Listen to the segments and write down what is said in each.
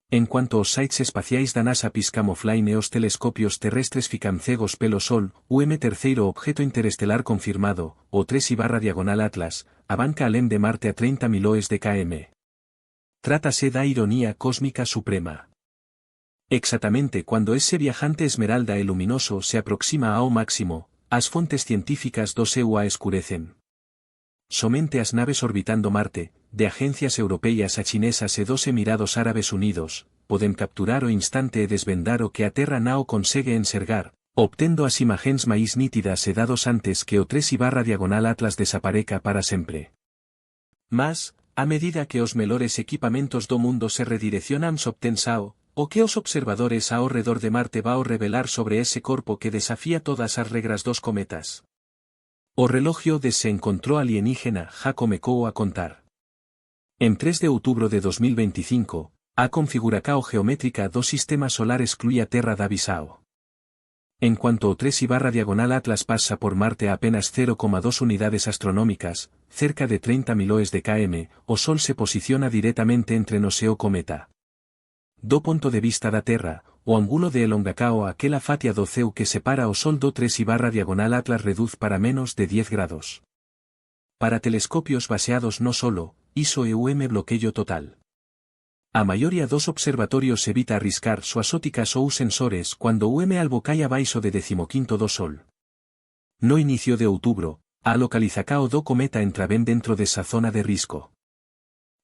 En cuanto aos sites espaciais da NASA piscam offline e os telescopios terrestres ficam cegos pelo Sol, terceiro objeto interestelar confirmado, o 3/Atlas, avanca além de Marte a 30 miloes de km. Trátase da ironía cósmica suprema. Exactamente cuando ese viajante esmeralda e luminoso se aproxima ao máximo, as fontes científicas do seu a escurecen. Somente as naves orbitando Marte, de agencias europeas a chinesas e dos Emirados Árabes Unidos, poden capturar o instante e desvendar o que a Terra não consegue enxergar, obtendo as imagens máis nítidas e dados antes que o 3/Atlas desapareca para sempre. Mas, a medida que os melores equipamentos do mundo se redireccionan s'obtensao, o que os observadores ao redor de Marte vao revelar sobre ese corpo que desafía todas as regras dos cometas. O relojio de se encontró alienígena já comecou a contar. En 3 de outubro de 2025, a configuración geométrica do sistema solar exclui a Terra da visao. En cuanto o 3/Atlas pasa por Marte a apenas 0,2 unidades astronómicas, cerca de 30 miloes de km, o Sol se posiciona directamente entre nos e o cometa. Do ponto de vista da Terra, o ángulo de elongacao aquela fatia do ceu que separa o Sol do 3/Atlas reduz para menos de 10 grados. Para telescopios baseados no solo, ISO e bloqueio total. A maioría dos observatorios evita arriscar súas ópticas ou sensores cuando o albocai abaixo de 15º do Sol. No inicio de outubro, a localizacao do cometa entra ben dentro desa zona de risco.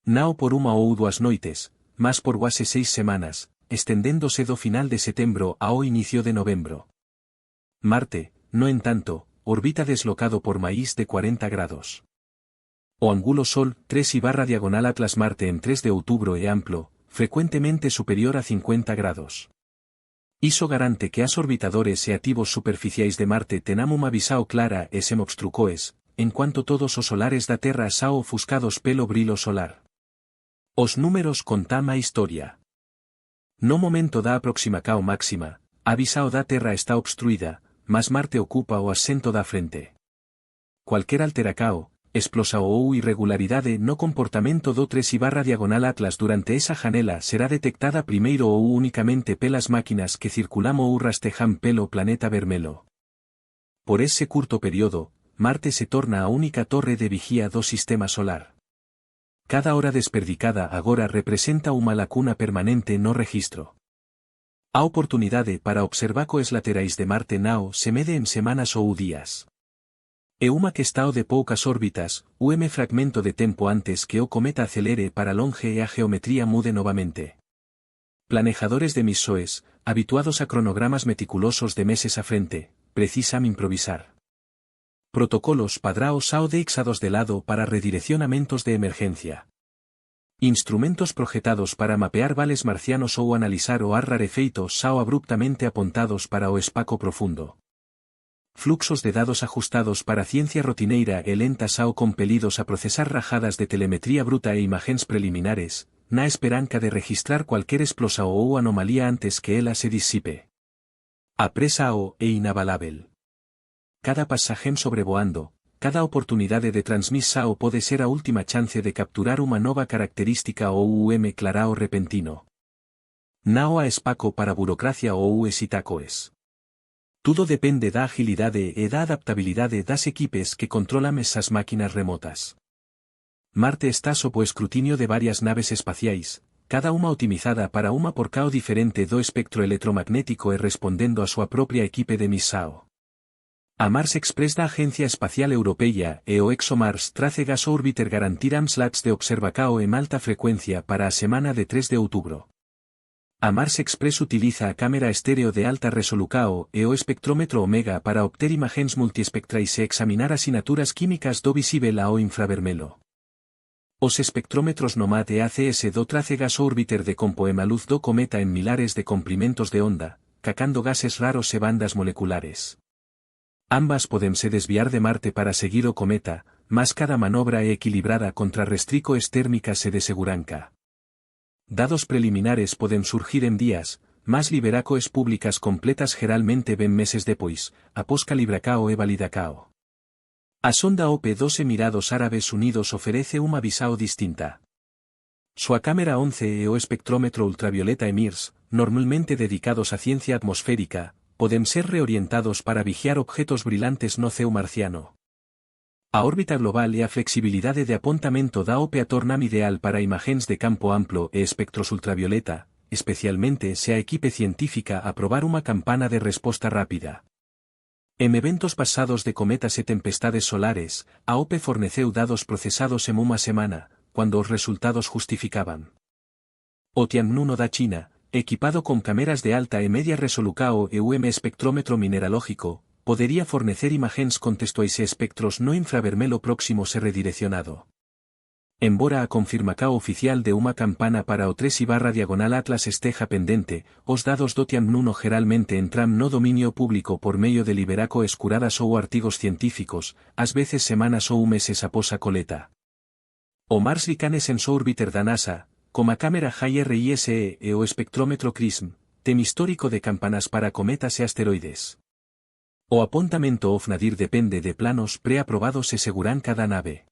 Nao por unha ou dúas noites, mas por quase 6 semanas, estendéndose do final de setembro ao inicio de novembro. Marte, no entanto, orbita deslocado por máis de 40 grados. O ángulo Sol 3/Atlas Marte en 3 de outubro é amplo, frecuentemente superior a 50 grados. Iso garante que as orbitadores e ativos superficiais de Marte tenam unha visao clara e sem obstrucoes, en cuanto todos os solares da Terra sao ofuscados pelo brilo solar. Os números contam a historia. No momento da aproximación máxima, a visao da Terra está obstruída, mas Marte ocupa o asento da frente. Cualquier alteracao, explosao ou irregularidade no comportamento do 3/Atlas durante esa janela será detectada primeiro ou únicamente pelas máquinas que circulamo ou rastejan pelo planeta vermelo. Por ese curto período, Marte se torna a única torre de vigía do sistema solar. Cada hora desperdicada agora representa unha lacuna permanente no registro. A oportunidade para observar coes laterais de Marte nao se mede en semanas ou días. E unha que está o de poucas órbitas, fragmento de tempo antes que o cometa acelere para longe e a geometría mude novamente. Planejadores de misoes, habituados a cronogramas meticulosos de meses a frente, precisan improvisar. Protocolos padraos ao deixados de lado para redireccionamentos de emergencia. Instrumentos projetados para mapear vales marcianos ou analizar o ar rarefeito sao abruptamente apontados para o espaco profundo. Fluxos de dados ajustados para ciencia rotineira e lenta sao compelidos a procesar rajadas de telemetría bruta e imagens preliminares, na esperanza de registrar cualquier explosao ou anomalía antes que ela se disipe. A presa ao é inabalável. Cada pasajem sobrevoando, cada oportunidade de transmisao pode ser a última chance de capturar unha nova característica ou clarao repentino. Nao a espaco para burocracia ou exitacoes. Tudo depende da agilidade e da adaptabilidade das equipes que controlan esas máquinas remotas. Marte está sob o escrutinio de varias naves espaciais, cada unha optimizada para unha porcao diferente do espectro electromagnético e respondendo a súa propia equipe de misao. A Mars Express da Agencia Espacial Europea e o ExoMars Trace Gas Orbiter garantirán slots de observacao en alta frecuencia para a semana de 3 de outubro. A Mars Express utiliza a cámara estéreo de alta resolucao e o espectrómetro Omega para obter imagens multiespectrais e examinar asinaturas químicas do visível ao infravermelo. Os espectrómetros NOMAD e ACS do Trace Gas Orbiter decompoem a luz do cometa en milares de comprimentos de onda, cacando gases raros e bandas moleculares. Ambas podense desviar de Marte para seguir o cometa, mas cada manobra é equilibrada contra restricoes térmicas e de seguranca. Dados preliminares poden surgir en días, mas liberacoes públicas completas geralmente ben meses depois, após calibracao e validacao. A sonda OP dos Emirados Árabes Unidos ofrece unha visao distinta. Súa cámara 11 e o espectrómetro ultravioleta EMIRS, normalmente dedicados a ciencia atmosférica, poden ser reorientados para vigiar objetos brilhantes no ceo marciano. A órbita global e a flexibilidade de apontamento dá o peatornam ideal para imaxéns de campo amplo e espectros ultravioleta, especialmente se a equipe científica aprobar unha campana de resposta rápida. En eventos pasados de cometas e tempestades solares, a OPE forneceu dados procesados en unha semana, cuando os resultados justificaban. O Tianmu da China, equipado con cámaras de alta e media resolución e espectrómetro mineralógico, podería fornecer imaxéns contextuais e espectros no infravermelo próximos e redireccionado. Embora a confirmación oficial de unha campana para o 3/Atlas esteja pendente, os dados do Tianmu geralmente entran no dominio público por medio de liberaco escuradas ou artigos científicos, ás veces semanas ou meses após a coleta. O Mars Reconnaissance Orbiter da NASA, como a cámara HIRISE e o espectrómetro CRISM, ten histórico de campanas para cometas e asteroides. O apontamento of nadir depende de planos preaprobados e seguran cada nave.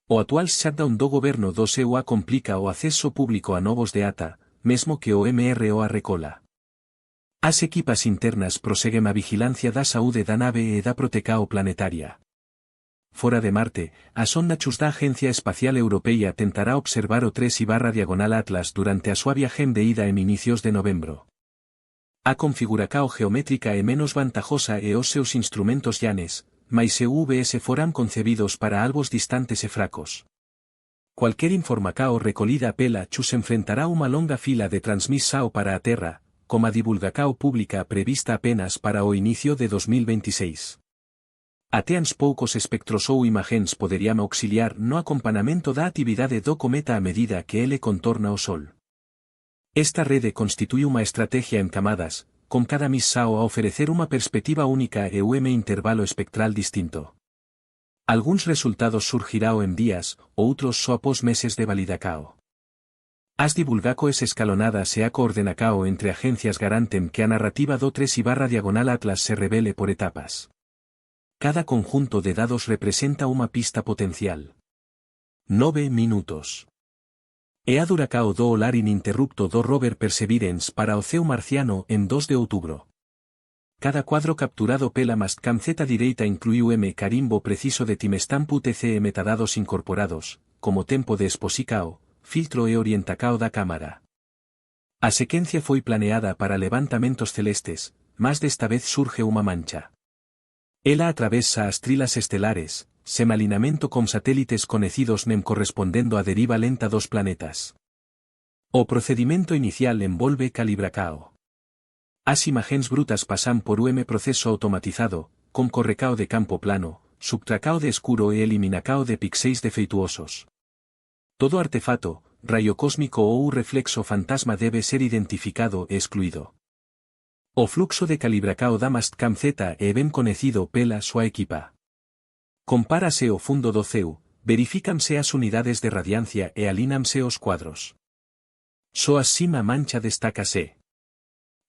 O actual shutdown do goberno do SEUA complica o acceso público a novos de ata, mesmo que o MROA recola. As equipas internas proseguen a vigilancia da saúde da nave e da protecao planetaria. Fora de Marte, a sonda Chus da Agencia Espacial Europea tentará observar o 3/Atlas durante a súa viaxem de ida en inicios de novembro. A configuración geométrica é menos vantajosa e os seus instrumentos llanes, mais EUVS foran concebidos para alvos distantes e fracos. Cualquier información recolida pela Chus enfrentará unha longa fila de transmissao para a Terra, como a divulgación pública prevista apenas para o inicio de 2026. Até ans poucos espectros ou imaxéns poderían auxiliar no acompanamento da actividade do cometa a medida que ele contorna o Sol. Esta rede constitui unha estrategia en camadas, con cada missao a oferecer unha perspectiva única e un intervalo espectral distinto. Algúns resultados surgirao en días, outros só após meses de validacao. As divulgacoes escalonadas e a coordenacao entre agencias garanten que a narrativa do 3/Atlas se revele por etapas. Cada conjunto de dados representa unha pista potencial. 9 minutos. E a duracao do olar ininterrupto do rover Perseverance para o ceo marciano en 2 de outubro. Cada cuadro capturado pela Mastcam Z direita inclui o carimbo preciso de timestamp UTC e metadados incorporados, como tempo de exposicao, filtro e orientacao da cámara. A sequencia foi planeada para levantamentos celestes, mas desta vez surge unha mancha. Ela atravesa as trilas estelares, semalinamento con satélites conecidos nem correspondendo á deriva lenta dos planetas. O procedimento inicial envolve calibracao. As imaxéns brutas pasan por proceso automatizado, con correcao de campo plano, subtracao de escuro e eliminacao de pixéis defeituosos. Todo artefato, rayo cósmico ou reflexo fantasma debe ser identificado e excluído. O fluxo de calibracao da Mastcam Z é ben conocido pela súa equipa. Compárase o fundo do ceu, verifícanse as unidades de radiancia e alínanse os cuadros. Só así a mancha destácase.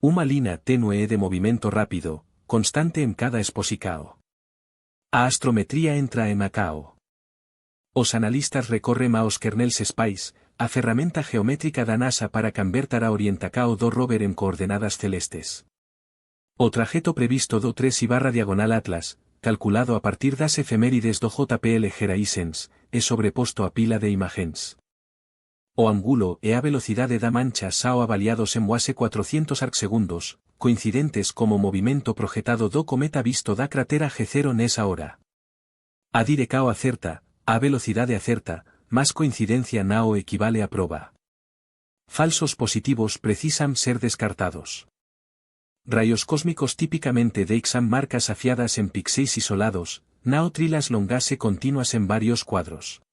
Unha lina tenue de movimento rápido, constante en cada exposicao. A astrometría entra en acao. Os analistas recorren aos kernels SPICE, a ferramenta geométrica da NASA para converter a orientacao do rover en coordenadas celestes. O trajeto previsto do 3/Atlas, calculado a partir das efemérides do JPL Geraisens, é sobreposto a pila de imaxéns. O ángulo e a velocidade da mancha sao avaliados en quase 400 arcsegundos, coincidentes como movimento projetado do cometa visto da cratera G0 nesa hora. A direcao acerta, a velocidade acerta, mas coincidencia nao equivale a proba. Falsos positivos precisan ser descartados. Rayos cósmicos típicamente deixan marcas afiadas en pixéis isolados, nao trilas longase continuas en varios cuadros.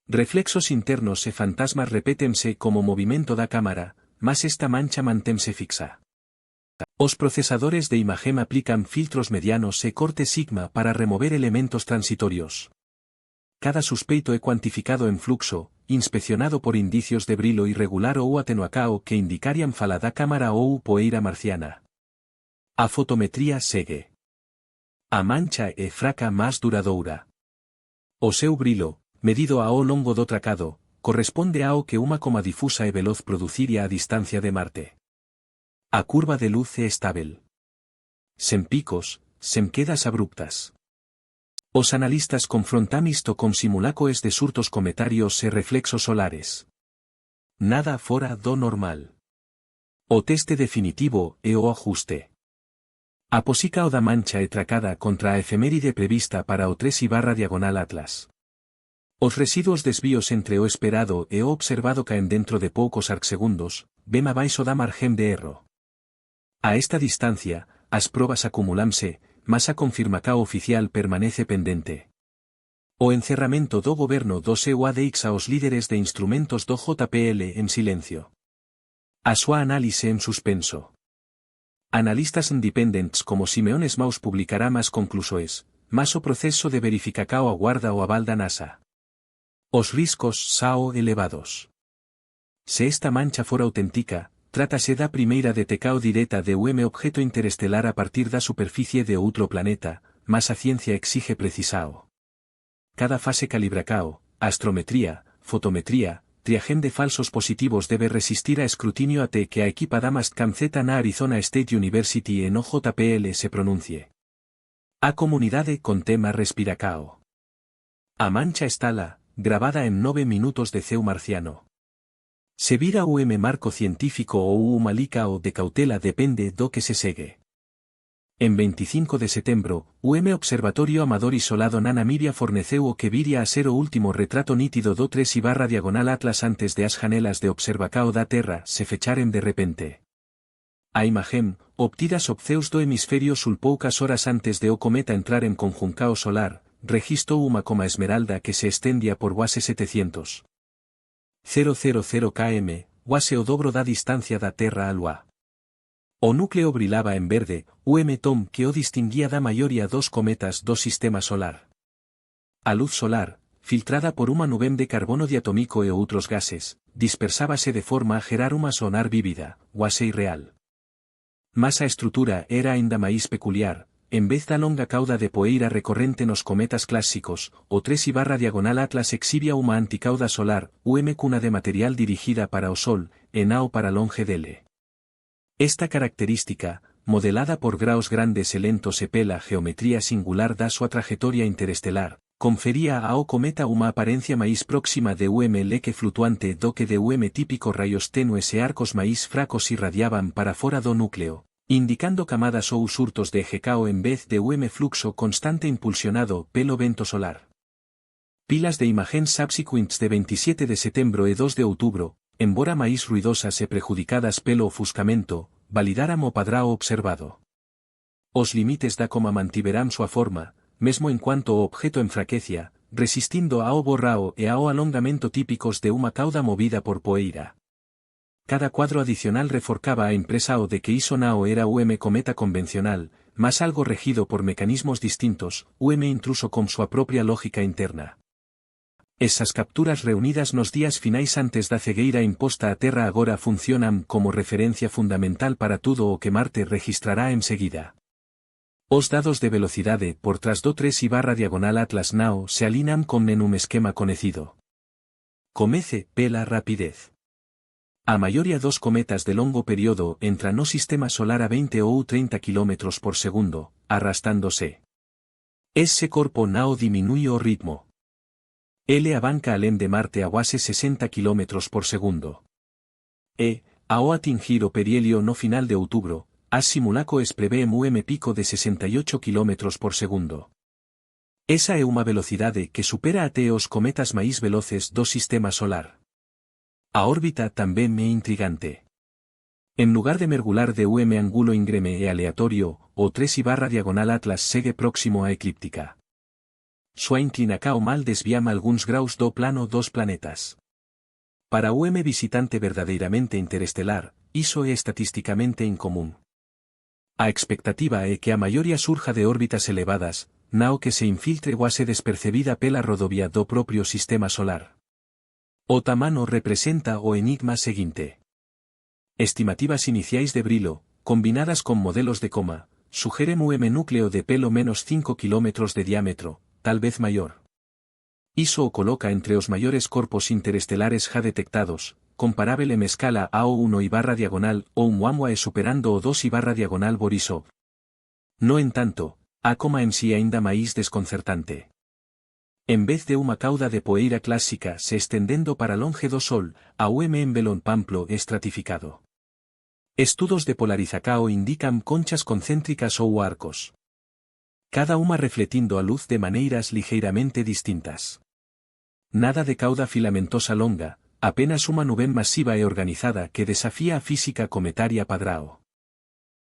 Reflexos internos e fantasmas repétense como movimento da cámara, mas esta mancha mantense fixa. Os procesadores de imagen aplican filtros medianos e corte sigma para remover elementos transitorios. Cada suspeito é cuantificado en fluxo, inspeccionado por indicios de brillo irregular ou atenuacao que indicarían fala da cámara ou poeira marciana. A fotometría segue. A mancha é fraca mas duradoura. O seu brillo, medido ao longo do tracado, corresponde a o que uma coma difusa e veloz produciria a distancia de Marte. A curva de luz é estável. Sen picos, sen quedas abruptas. Os analistas confrontam isto con simulacros de surtos cometarios e reflexos solares. Nada fora do normal. O teste definitivo é o ajuste. A posica o da mancha é tracada contra a efeméride prevista para o 3/Atlas. Os residuos desvíos entre o esperado e o observado caen dentro de poucos arcsegundos, bem abaixo da margem de erro. A esta distancia, as probas acumulanse, mas a confirmación oficial permanece pendente. O encerramento do goberno do seu ADX aos líderes de instrumentos do JPL en silencio. A súa análise en suspenso. Analistas independentes como Simeón Smaus publicará más conclusiones, mas o proceso de verificación aguarda o aval da NASA. Os riscos sao elevados. Se esta mancha fora auténtica, trátase da primeira detecao direta de un objeto interestelar a partir da superficie de outro planeta, mas a ciencia exige precisao. Cada fase calibracao, astrometría, fotometría, triagén de falsos positivos debe resistir a escrutinio até que a equipa da Mastcam Z na Arizona State University e no JPL se pronuncie. A comunidade con tema respiracao. A mancha estala, grabada en 9 minutos de ceu marciano. Se vira marco científico ou malíca o de cautela depende do que se segue. En 25 de setembro, Observatorio Amador Isolado na Namibia forneceu o que viria a ser o último retrato nítido do 3/Atlas antes de as janelas de observacao da Terra se fecharen de repente. A imagen, obtida sob ceus do hemisferio sul poucas horas antes de o cometa entrar en conjuncao solar, registrou unha coma esmeralda que se estendia por quase 700. 000 km, quase o dobro da distancia da Terra á Lúa. O núcleo brilaba en verde, tom que o distinguía da maioría dos cometas do sistema solar. A luz solar, filtrada por unha nubem de carbono diatómico e outros gases, dispersábase de forma a gerar unha sonar vívida, quase irreal. Mas a estrutura era aínda máis peculiar. En vez da longa cauda de poeira recorrente nos cometas clásicos, o 3/Atlas exhibía unha anticauda solar, cuna de material dirigida para o Sol, e nao para longe dele. Esta característica, modelada por graos grandes e lentos e pela geometría singular da súa trayectoria interestelar, confería ao cometa unha apariencia máis próxima de leque flutuante do que de típico raios tenues e arcos máis fracos irradiaban para fora do núcleo, indicando camadas ou surtos de GKO en vez de fluxo constante impulsionado pelo vento solar. Pilas de imagens subsequents de 27 de setembro e 2 de outubro, embora máis ruidosas e prejudicadas pelo ofuscamento, validaran o padrao observado. Os limites da coma mantiverán súa forma, mesmo en cuanto o objeto enfraquecia, resistindo ao borrao e ao alongamento típicos de unha cauda movida por poeira. Cada cuadro adicional reforcaba a impresa o de que iso nao era cometa convencional, mas algo regido por mecanismos distintos, intruso con súa propia lógica interna. Esas capturas reunidas nos días finais antes da cegueira imposta a Terra agora funcionan como referencia fundamental para tudo o que Marte registrará enseguida. Os dados de velocidade por tras do 3/Atlas nao se alinan con un esquema conocido. Comece pela rapidez. A maioría dos cometas de longo período entran no sistema solar a 20 ou 30 km por segundo, arrastándose. Ese corpo nao diminúe o ritmo. Ele avanca alén de Marte a quase 60 km por segundo. E, ao atingir o perihelio no final de outubro, as simulacos prevén pico de 68 km por segundo. Esa é unha velocidade que supera até os cometas máis veloces do sistema solar. A órbita tamén é intrigante. En lugar de mergular de ángulo íngreme e aleatorio, o 3/Atlas segue próximo á eclíptica. Súa inclinación mal desviama algúns graus do plano dos planetas. Para o visitante verdadeiramente interestelar, iso é estatísticamente incomún. A expectativa é que a maioría surja de órbitas elevadas, nao que se infiltre quase despercebida pela rodovía do propio sistema solar. O tamano representa o enigma seguinte. Estimativas iniciais de Brilo, combinadas con modelos de coma, sugeren núcleo de pelo menos 5 km de diámetro, tal vez maior. Iso o coloca entre os maiores corpos interestelares já detectados, comparável en escala ao 1 y barra diagonal ou Oumuamua e superando o 2 y barra diagonal Borisov. No entanto, a coma en si aínda máis desconcertante. En vez de unha cauda de poeira clásica se estendendo para longe do Sol, a en velón amplo e estratificado. Estudos de polarizacao indican conchas concéntricas ou arcos. Cada unha refletindo a luz de maneiras ligeiramente distintas. Nada de cauda filamentosa longa, apenas unha nubén masiva e organizada que desafía a física cometaria padrao.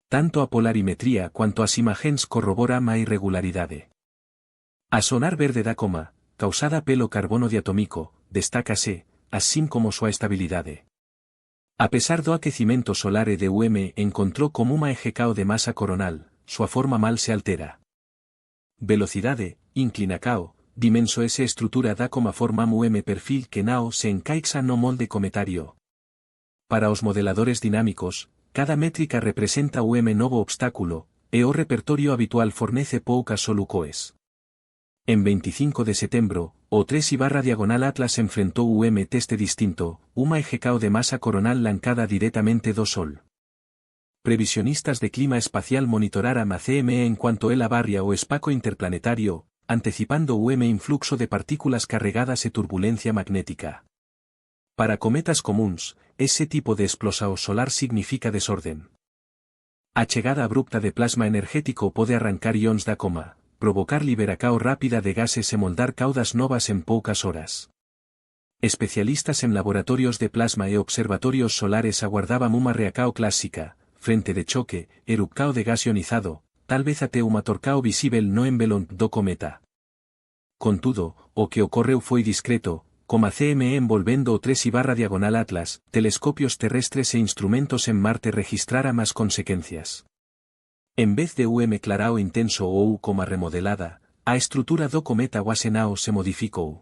Tanto a polarimetría cuanto as imagens corroboran a irregularidade. A sonar verde da coma, causada pelo carbono diatómico, destácase, así como súa estabilidade. A pesar do aquecimento solar e de encontró como unha eje cao de masa coronal, súa forma mal se altera. Velocidade, inclina cao, dimenso S estrutura da coma forma perfil que nao se encaixa no molde cometario. Para os modeladores dinámicos, cada métrica representa novo obstáculo, e o repertorio habitual fornece poucas solucoes. En 25 de setembro, o 3 y barra diagonal Atlas enfrentou teste distinto, unha eje cao de masa coronal lancada directamente do Sol. Previsionistas de clima espacial monitoraran a CME en cuanto ela barria o espaco interplanetario, anticipando influxo de partículas carregadas e turbulencia magnética. Para cometas comuns, ese tipo de explosao solar significa desorden. A chegada abrupta de plasma energético pode arrancar ións da coma, provocar liberacao rápida de gases e moldar caudas novas en poucas horas. Especialistas en laboratorios de plasma e observatorios solares aguardaban unha reacao clásica, frente de choque, erupcao de gas ionizado, tal vez até unha torcao visível no envelón do cometa. Contudo, o que ocorreu foi discreto, como a CME envolvendo o 3 y barra diagonal Atlas, telescopios terrestres e instrumentos en Marte registraran as consecuencias. En vez de clarao intenso ou coma remodelada, a estrutura do cometa Wassenao se modificou.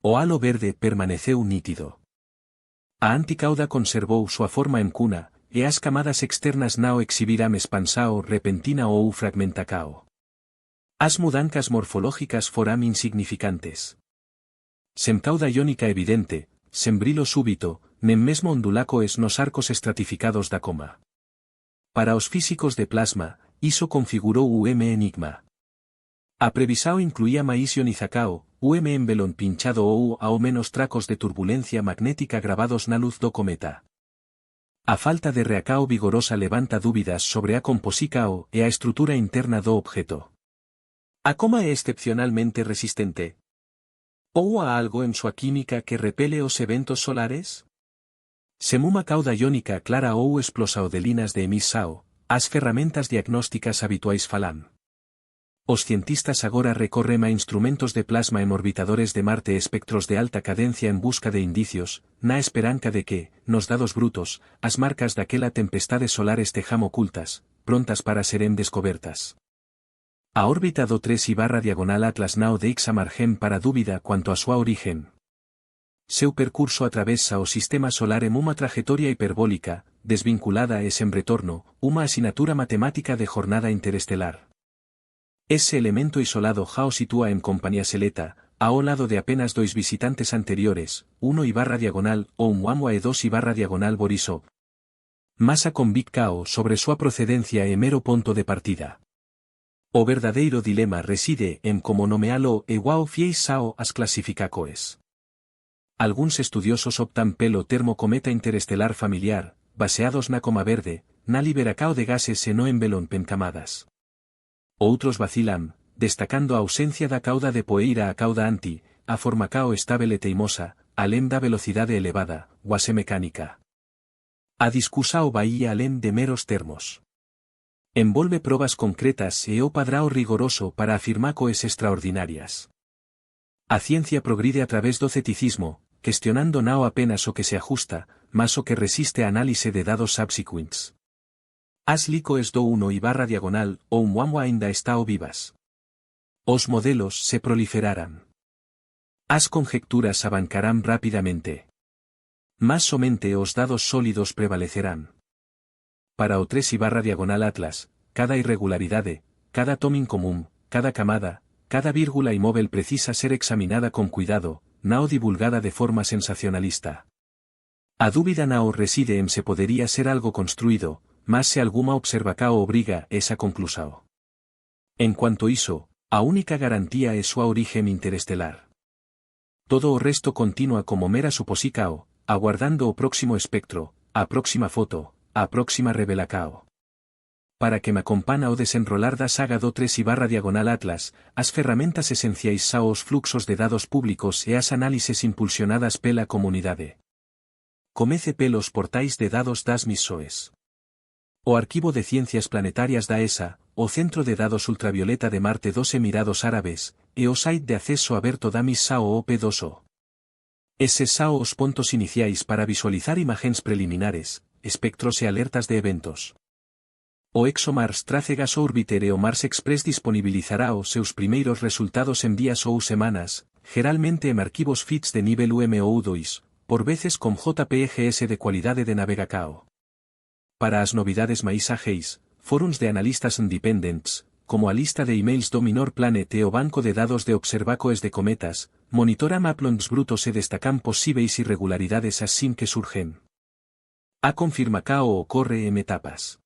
O halo verde permaneceu nítido. A anticauda conservou súa forma en cuna, e as camadas externas nao exhibiran expansao repentina ou fragmentacao. As mudancas morfológicas foram insignificantes. Sen cauda iónica evidente, sen brilo súbito, nen mesmo ondulacoes nos arcos estratificados da coma. Para os físicos de plasma, iso configurou o enigma. A previsao incluía máis ionizacao, en velón pinchado ou ao menos tracos de turbulencia magnética gravados na luz do cometa. A falta de reacao vigorosa levanta dúbidas sobre a composicao e a estrutura interna do objeto. A coma é excepcionalmente resistente? Ou há algo en súa química que repele os eventos solares? Sen unha cauda iónica clara ou explosao de linas de emissao, as ferramentas diagnósticas habituais falan. Os cientistas agora recorren a instrumentos de plasma en orbitadores de Marte e espectros de alta cadencia en busca de indicios, na esperanza de que, nos dados brutos, as marcas daquela tempestade solar estejam ocultas, prontas para seren descobertas. A órbita do 3 y barra diagonal Atlas nao deixa margen para dúbida cuanto a súa origen. Seu percurso atravesa o sistema solar en unha trayectoria hiperbólica, desvinculada e sen retorno, unha asignatura matemática de jornada interestelar. Ese elemento isolado xa o sitúa en compañía seleta, ao lado de apenas 2 visitantes anteriores, 1 y barra diagonal Oumuamua e 2 y barra diagonal Borisov. Masa con Big Kao sobre súa procedencia e mero ponto de partida. O verdadeiro dilema reside en como nomealo e guao fieis sao as clasificacoes. Algúns estudiosos optan pelo termo cometa interestelar familiar, baseados na coma verde, na liberacao de gases e no envelón pencamadas. Outros vacilan, destacando a ausencia da cauda de poeira a cauda anti, a forma cao estável e teimosa, alén da velocidade elevada, guase mecánica. A discusa o vaía alén de meros termos. Envolve probas concretas e o padrao rigoroso para afirmar coes extraordinarias. A ciencia progride a través do ceticismo, questionando nao apenas o que se ajusta, mas o que resiste a análise de dados subsequents. As licoes do 1 y barra diagonal Oumuamua aínda está o vivas. Os modelos se proliferarán. As conjecturas avancarán rápidamente. Mas somente os dados sólidos prevalecerán. Para o 3 y barra diagonal Atlas, cada irregularidade, cada tomin común, cada camada, cada vírgula y móvel precisa ser examinada con cuidado, nao divulgada de forma sensacionalista. A dúbida nao reside en se podería ser algo construído, mas se alguma observacao obriga esa conclusao. En cuanto iso, a única garantía é súa origen interestelar. Todo o resto continúa como mera suposicao, aguardando o próximo espectro, a próxima foto, a próxima revelacao. Para que me acompana o desenrolar da saga do 3/Atlas, as ferramentas esenciais sao os fluxos de dados públicos e as análises impulsionadas pela comunidade. Comece pelos portais de dados das MISOES. O Arquivo de Ciencias Planetarias da ESA, o Centro de Dados Ultravioleta de Marte dos Emirados Árabes, e o site de acceso aberto da MISAO OP2O. Eses sao os pontos iniciais para visualizar imagens preliminares, espectros e alertas de eventos. O ExoMars Tracegas Orbiter e o Mars Express disponibilizará os seus primeiros resultados en días ou semanas, geralmente en arquivos FITS de nivel UM ou U2, por veces con JPEGs de cualidade de navegacao. Para as novidades máis ágeis, fóruns de analistas independents, como a lista de emails do Minor Planet e o banco de dados de observacoes de cometas, monitoran maplons brutos e destacan posíveis irregularidades así que surgen. A confirmacao ocorre en etapas.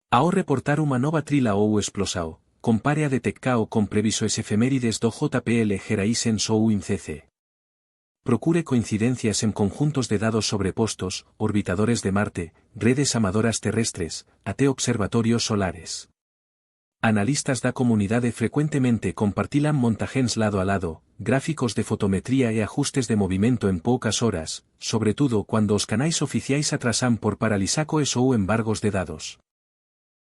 Ao reportar unha nova trila ou explosao, compare a detectao con previsos efemérides do JPL Geraisens ou INCC. Procure coincidencias en conjuntos de dados sobrepostos, orbitadores de Marte, redes amadoras terrestres, até observatorios solares. Analistas da comunidade frecuentemente compartilan montagens lado a lado, gráficos de fotometría e ajustes de movimento en poucas horas, sobre todo cuando os canais oficiais atrasan por paralisacoes ou embargos de dados.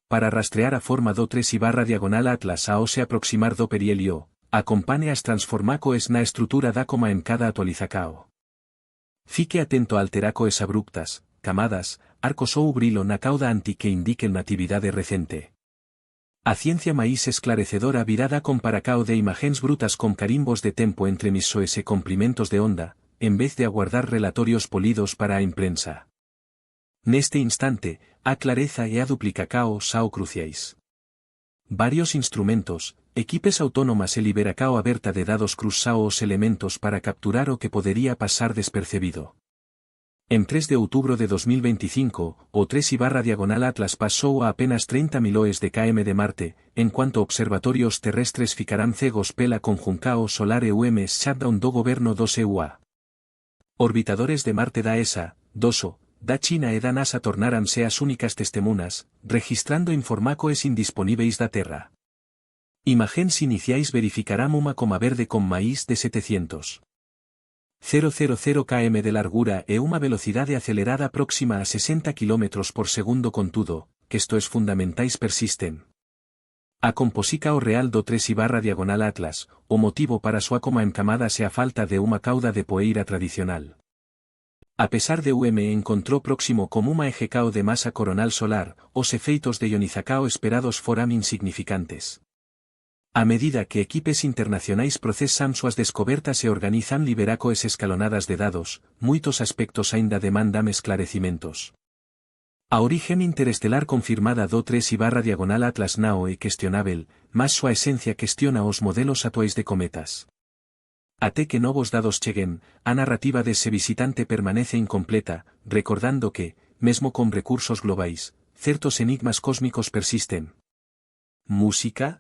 Para rastrear a forma do 3/Atlas ao se aproximar do perihelio, acompane as transformacoes na estrutura da coma en cada actualizacao. Fique atento a alteracoes abruptas, camadas, arcos ou brilo na cauda anti que indiquen natividade recente. A ciencia máis esclarecedora virada con paracao de imagens brutas con carimbos de tempo entre MISOES e comprimentos de onda, en vez de aguardar relatorios polidos para a imprensa. Neste instante, a clareza e a duplicacao sao cruciais. Varios instrumentos, equipes autónomas e liberacao aberta de dados cruzao os elementos para capturar o que podería pasar despercebido. En 3 de outubro de 2025, o 3/Atlas pasou a apenas 30 miloes de km de Marte, en cuanto observatorios terrestres ficarán cegos pela conjuncao solar e UM shutdown do goberno dos EUA. Orbitadores de Marte da ESA, DOSO, da China e da NASA tornáranse as únicas testemunas, registrando informacoes indisponíveis da Terra. Imagens iniciais verificarán unha coma verde con máis de 700,000 km de largura e unha velocidade acelerada próxima a 60 km por segundo contudo, que estos fundamentais persisten. A composica o real do 3/Atlas, o motivo para súa coma encamada se a falta de unha cauda de poeira tradicional. A pesar de UM encontró próximo como unha ejecao de masa coronal solar, os efeitos de ionizacao esperados foran insignificantes. A medida que equipes internacionais procesan súas descobertas e organizan liberacoes escalonadas de dados, moitos aspectos aínda demandan esclarecimentos. A origen interestelar confirmada do 3/Atlas nao é questionável, mas súa esencia questiona os modelos actuais de cometas. Até que novos dados cheguen, a narrativa dese visitante permanece incompleta, recordando que, mesmo con recursos globais, certos enigmas cósmicos persisten. Música,